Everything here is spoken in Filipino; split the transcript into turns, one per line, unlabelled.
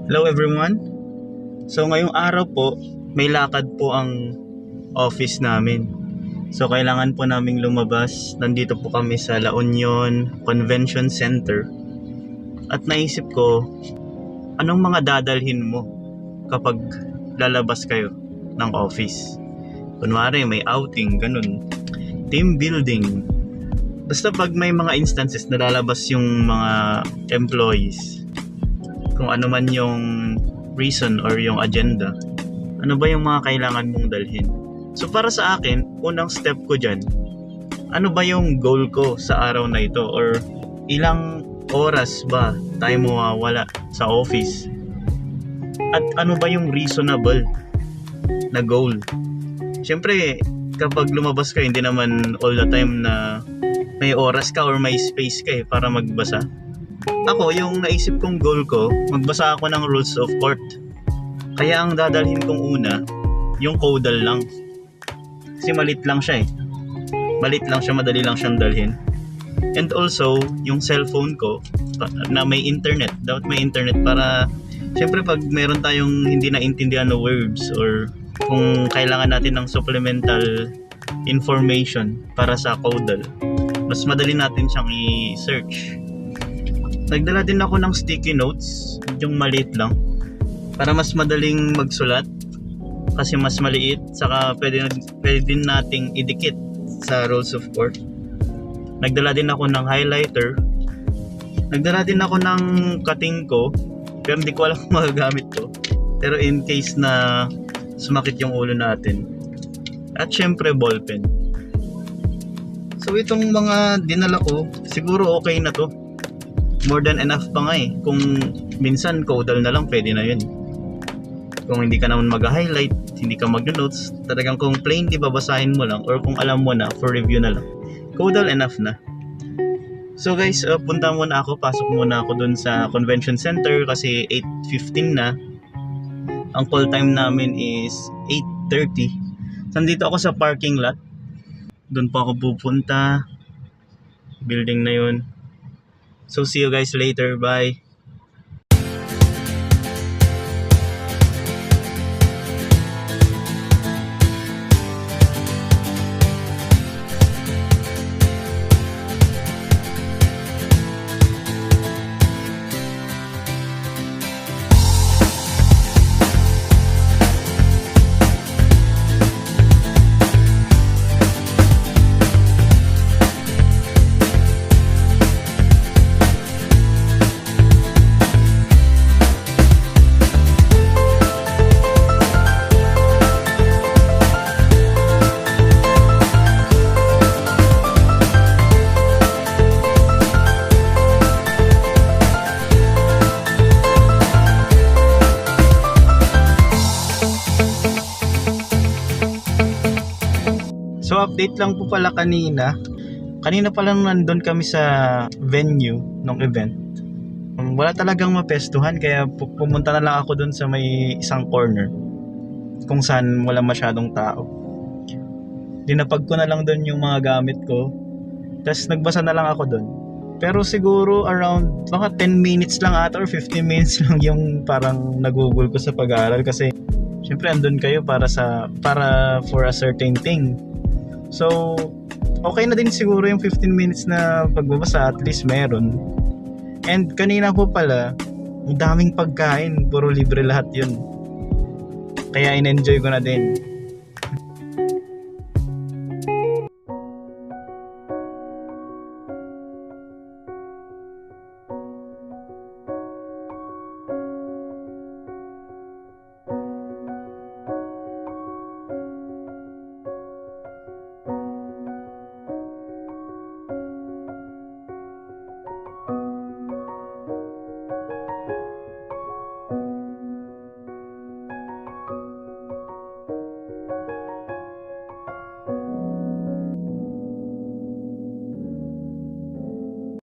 Hello everyone. So ngayong araw po, may lakad po ang office namin. So kailangan po naming lumabas. Nandito po kami sa La Union Convention Center. At naisip ko, anong mga dadalhin mo kapag lalabas kayo ng office? Kunwari may outing, ganun. Team building. Basta pag may mga instances na lalabas yung mga employees, kung ano man yung reason or yung agenda, ano ba yung mga kailangan mong dalhin? So para sa akin, unang step ko dyan, ano ba yung goal ko sa araw na ito? Or ilang oras ba tayo mawawala sa office? At ano ba yung reasonable na goal? Siyempre, kapag lumabas ka, hindi naman all the time na may oras ka or may space ka para magbasa. Ako, yung naisip kong goal ko, magbasa ako ng rules of court. Kaya ang dadalhin kong una, yung caudal lang. Kasi malit lang siya Malit lang siya, madali lang siyang dalhin. And also, yung cellphone ko, na may internet. Dapat may internet para, syempre pag meron tayong hindi naintindihan na words or kung kailangan natin ng supplemental information para sa caudal, mas madali natin siyang i-search. Nagdala din ako ng sticky notes, yung maliit lang, para mas madaling magsulat kasi mas maliit, saka pwede din nating idikit sa rules of court. Nagdala din ako ng highlighter. Nagdala din ako ng cutting ko, pero hindi ko alam kung magagamit to. Pero in case na sumakit yung ulo natin. At syempre ballpen. So itong mga dinala ko, siguro okay na to. More than enough pa nga Kung minsan caudal na lang, pwede na yun. Kung hindi ka naman mag-highlight, hindi ka mag-notes, talagang kung plain di babasahin mo lang or kung alam mo na, for review na lang, caudal enough na. So guys, punta muna ako, pasok muna ako dun sa convention center kasi 8:15 na. Ang call time namin is 8:30. Nandito ako sa parking lot. Dun po ako pupunta. Building na yun. So see you guys later. Bye. So update lang po pala kanina. Kanina pa lang nandun kami sa venue ng event. Wala talagang mapestuhan kaya pumunta na lang ako dun sa may isang corner kung saan wala masyadong tao. Dinapag ko na lang dun yung mga gamit ko. Tapos nagbasa na lang ako dun. Pero siguro around baka 10 minutes lang ata or 15 minutes lang yung parang nagugol ko sa pag-aaral kasi syempre andun kayo para for a certain thing. So, okay na din siguro yung 15 minutes na pagbabasa, at least meron. And kanina po pala, ang daming pagkain, puro libre lahat yun. Kaya in-enjoy ko na din.